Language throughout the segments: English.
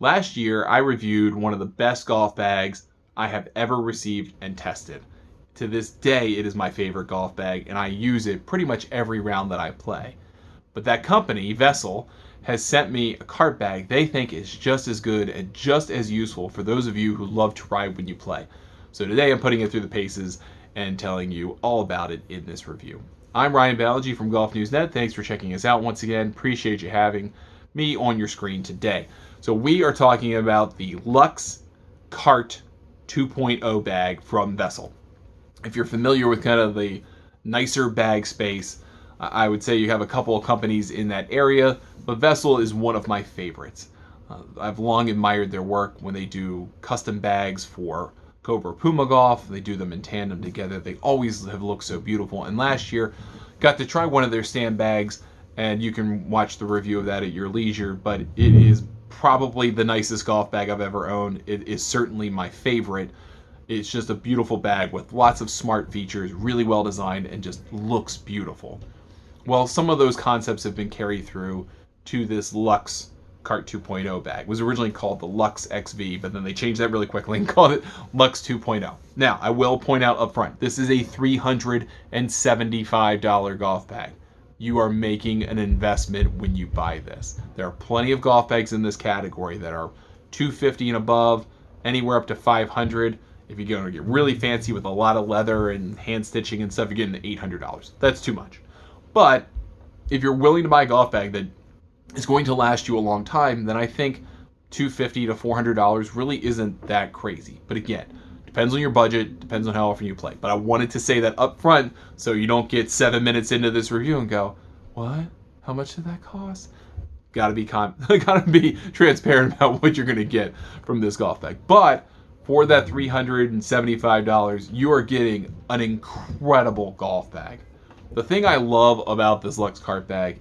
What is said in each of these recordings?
Last year, I reviewed one of the best golf bags I have ever received and tested. To this day, it is my favorite golf bag, and I use it pretty much every round that I play. But that company, Vessel, has sent me a cart bag they think is just as good and just as useful for those of you who love to ride when you play. So today I'm putting it through the paces and telling you all about it in this review. I'm Ryan Balaji from Golf News Net. Thanks for checking us out once again. Appreciate you having me on your screen today. So we are talking about the Lux Cart 2.0 bag from Vessel. If you're familiar with kind of the nicer bag space, I would say you have a couple of companies in that area, but Vessel is one of my favorites. I've long admired their work when they do custom bags for Cobra Puma Golf. They do them in tandem together. They always have looked so beautiful. And last year, got to try one of their stand bags, and you can watch the review of that at your leisure, but it is probably the nicest golf bag I've ever owned. It is certainly my favorite. It's just a beautiful bag with lots of smart features, really well designed, and just looks beautiful. Well, some of those concepts have been carried through to this Lux Cart 2.0 bag. It was originally called the Lux XV, but then they changed that really quickly and called it Lux 2.0. Now, I will point out up front, this is a $375 golf bag. You are making an investment when you buy this. There are plenty of golf bags in this category that are $250 and above, anywhere up to $500. If you're going to get really fancy with a lot of leather and hand stitching and stuff, you're getting $800. That's too much. But if you're willing to buy a golf bag that is going to last you a long time, then I think $250 to $400 really isn't that crazy. But again, depends on your budget, depends on how often you play. But I wanted to say that up front so you don't get 7 minutes into this review and go, what? How much did that cost? Gotta be transparent about what you're gonna get from this golf bag. But for that $375, you are getting an incredible golf bag. The thing I love about this Lux Cart bag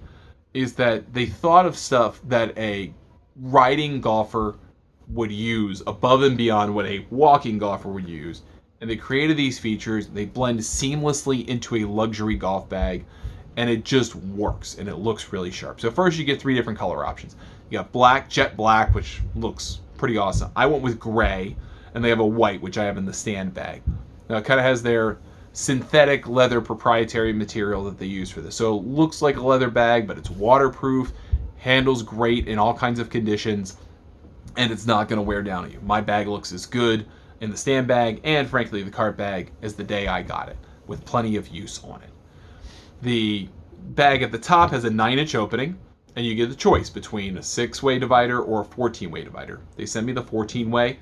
is that they thought of stuff that a riding golfer would use above and beyond what a walking golfer would use. And they created these features. They blend seamlessly into a luxury golf bag, and it just works, and it looks really sharp. So first you get 3 different color options. You got black, jet black, which looks pretty awesome. I went with gray, and they have a white, which I have in the stand bag. Now it kind of has their synthetic leather proprietary material that they use for this. So it looks like a leather bag, but it's waterproof, handles great in all kinds of conditions, and it's not going to wear down on you. My bag looks as good in the stand bag and frankly the cart bag as the day I got it, with plenty of use on it. The bag at the top has a 9-inch opening, and you get the choice between a 6-way divider or a 14-way divider. They sent me the 14-way.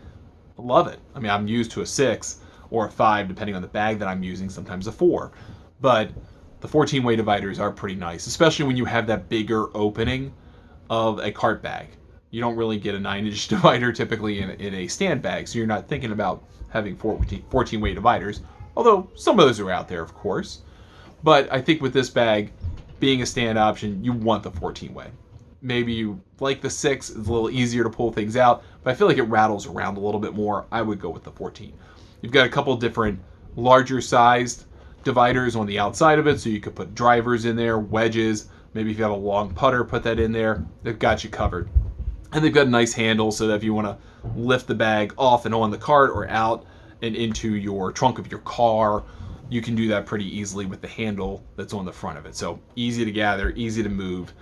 I love it. I mean, I'm used to a 6 or a 5 depending on the bag that I'm using, sometimes a 4. But the 14-way dividers are pretty nice, especially when you have that bigger opening of a cart bag. You don't really get a 9-inch divider typically in a stand bag, so you're not thinking about having 14-way dividers, although some of those are out there, of course. But I think with this bag being a stand option, you want the 14-way. Maybe you like the 6, it's a little easier to pull things out, but I feel like it rattles around a little bit more. I would go with the 14. You've got a couple different larger sized dividers on the outside of it, so you could put drivers in there, wedges, maybe if you have a long putter, put that in there. They've got you covered. And they've got a nice handle so that if you want to lift the bag off and on the cart or out and into your trunk of your car, you can do that pretty easily with the handle that's on the front of it. So easy to gather, easy to move.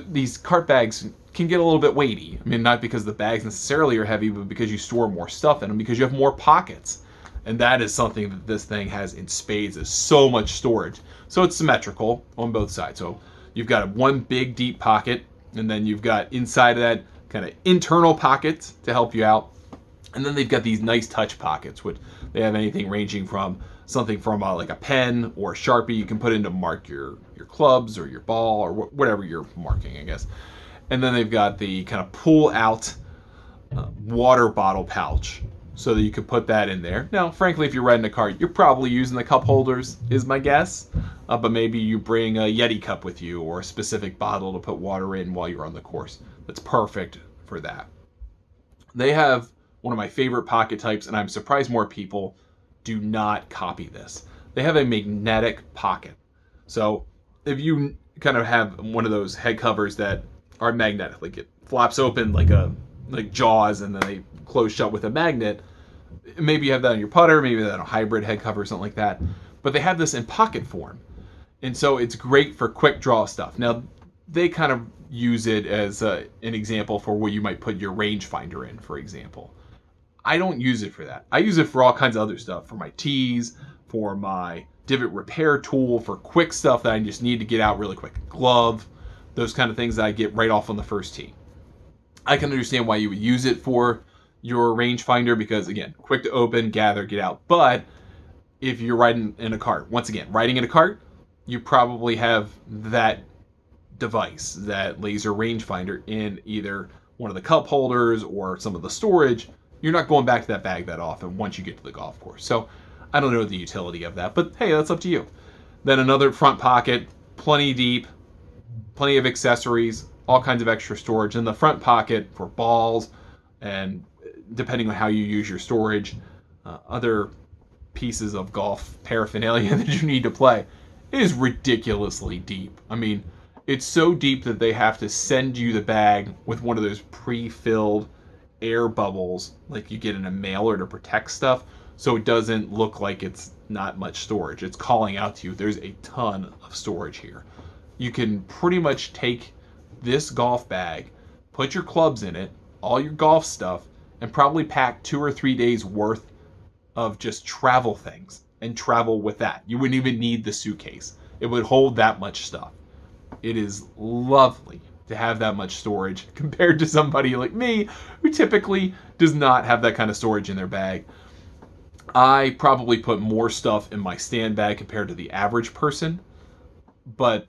These cart bags can get a little bit weighty. I mean, not because the bags necessarily are heavy, but because you store more stuff in them, because you have more pockets. And that is something that this thing has in spades, is so much storage. So it's symmetrical on both sides. So you've got one big deep pocket, and then you've got inside of that kind of internal pockets to help you out. And then they've got these nice touch pockets, which they have anything ranging from something from like a pen or a Sharpie you can put in to mark your clubs or your ball or whatever you're marking, I guess. And then they've got the kind of pull out water bottle pouch so that you could put that in there. Now, frankly, if you're riding a cart, you're probably using the cup holders, is my guess. But maybe you bring a Yeti cup with you or a specific bottle to put water in while you're on the course. That's perfect for that. They have one of my favorite pocket types, and I'm surprised more people do not copy this. They have a magnetic pocket. So if you kind of have one of those head covers that are magnetic, like it flops open like a like jaws and then they close shut with a magnet. Maybe you have that on your putter, maybe that on a hybrid head cover or something like that. But they have this in pocket form. And so it's great for quick draw stuff. Now, they kind of use it as an example for where you might put your rangefinder in, for example. I don't use it for that. I use it for all kinds of other stuff, for my tees, for my divot repair tool, for quick stuff that I just need to get out really quick. Glove, those kind of things that I get right off on the first tee. I can understand why you would use it for your rangefinder because, again, quick to open, gather, get out. But if you're riding in a cart, once again, riding in a cart, you probably have that device, that laser rangefinder, in either one of the cup holders or some of the storage. You're not going back to that bag that often once you get to the golf course. So I don't know the utility of that, but hey, that's up to you. Then another front pocket, plenty deep, plenty of accessories, all kinds of extra storage in the front pocket for balls, and depending on how you use your storage, other pieces of golf paraphernalia that you need to play. It is ridiculously deep. I mean, it's so deep that they have to send you the bag with one of those pre-filled air bubbles like you get in a mailer to protect stuff, so it doesn't look like it's not much storage. It's calling out to you, there's a ton of storage here. You can pretty much take this golf bag, put your clubs in it, all your golf stuff, and probably pack 2 or 3 days worth of just travel things and travel with that. You wouldn't even need the suitcase. It would hold that much stuff. It is lovely to have that much storage compared to somebody like me who typically does not have that kind of storage in their bag. I probably put more stuff in my stand bag compared to the average person, but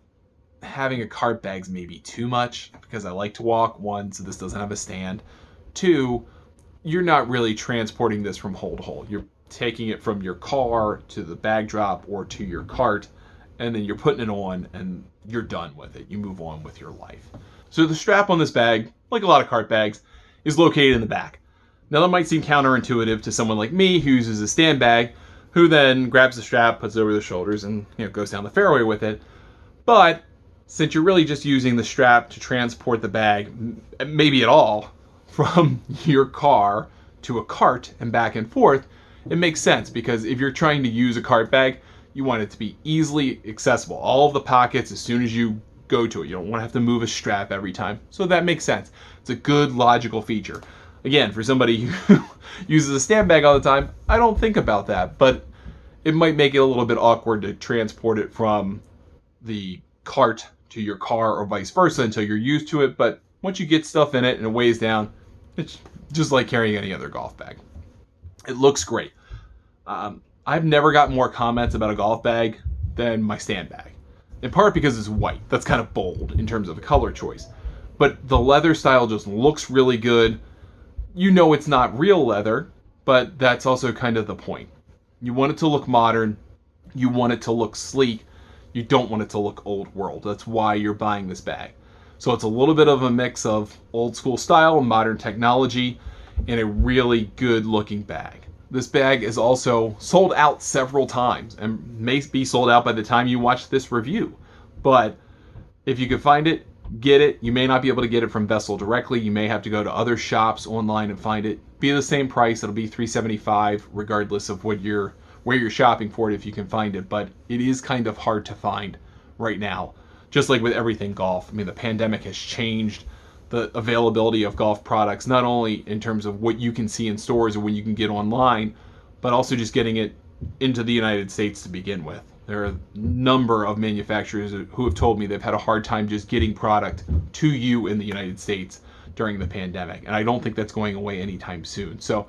having a cart bag's maybe too much because I like to walk. One, so this doesn't have a stand. Two, you're not really transporting this from hole to hole. You're taking it from your car to the bag drop or to your cart, and then you're putting it on and you're done with it. You move on with your life. So the strap on this bag, like a lot of cart bags, is located in the back. Now that might seem counterintuitive to someone like me who uses a stand bag, who then grabs the strap, puts it over their shoulders, and goes down the fairway with it. But since you're really just using the strap to transport the bag, maybe at all, from your car to a cart and back and forth, it makes sense, because if you're trying to use a cart bag, you want it to be easily accessible. All of the pockets as soon as you go to it. You don't want to have to move a strap every time. So that makes sense. It's a good logical feature. Again, for somebody who uses a stand bag all the time, I don't think about that, but it might make it a little bit awkward to transport it from the cart to your car or vice versa until you're used to it. But once you get stuff in it and it weighs down, it's just like carrying any other golf bag. It looks great. I've never got more comments about a golf bag than my stand bag. In part because it's white. That's kind of bold in terms of the color choice. But the leather style just looks really good. You know it's not real leather, but that's also kind of the point. You want it to look modern. You want it to look sleek. You don't want it to look old world. That's why you're buying this bag. So it's a little bit of a mix of old school style, modern technology, and a really good looking bag. This bag is also sold out several times and may be sold out by the time you watch this review. But if you can find it, get it. You may not be able to get it from Vessel directly. You may have to go to other shops online and find it. Be the same price. It'll be $375 regardless of where you're shopping for it if you can find it. But it is kind of hard to find right now. Just like with everything golf. I mean, the pandemic has changed the availability of golf products, not only in terms of what you can see in stores or what you can get online, but also just getting it into the United States to begin with. There are a number of manufacturers who have told me they've had a hard time just getting product to you in the United States during the pandemic, and I don't think that's going away anytime soon. So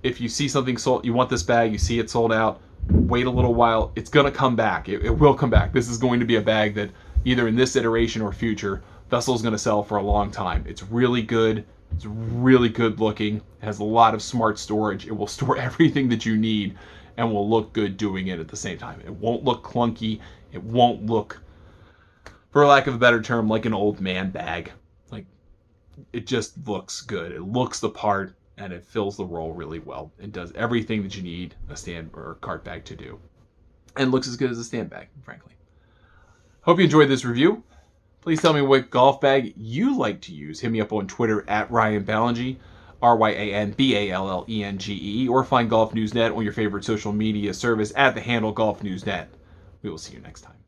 if you see something sold, you want this bag, you see it sold out, wait a little while. It's going to come back. It will come back. This is going to be a bag that either in this iteration or future, Vessel's going to sell for a long time. It's really good. It's really good looking. It has a lot of smart storage. It will store everything that you need and will look good doing it at the same time. It won't look clunky. It won't look, for lack of a better term, like an old man bag. Like, it just looks good. It looks the part and it fills the role really well. It does everything that you need a stand or a cart bag to do. And looks as good as a stand bag, frankly. Hope you enjoyed this review. Please tell me what golf bag you like to use. Hit me up on Twitter at Ryan Ballingy. RyanBallenge, or find Golf News Net on your favorite social media service at the handle Golf News Net. We will see you next time.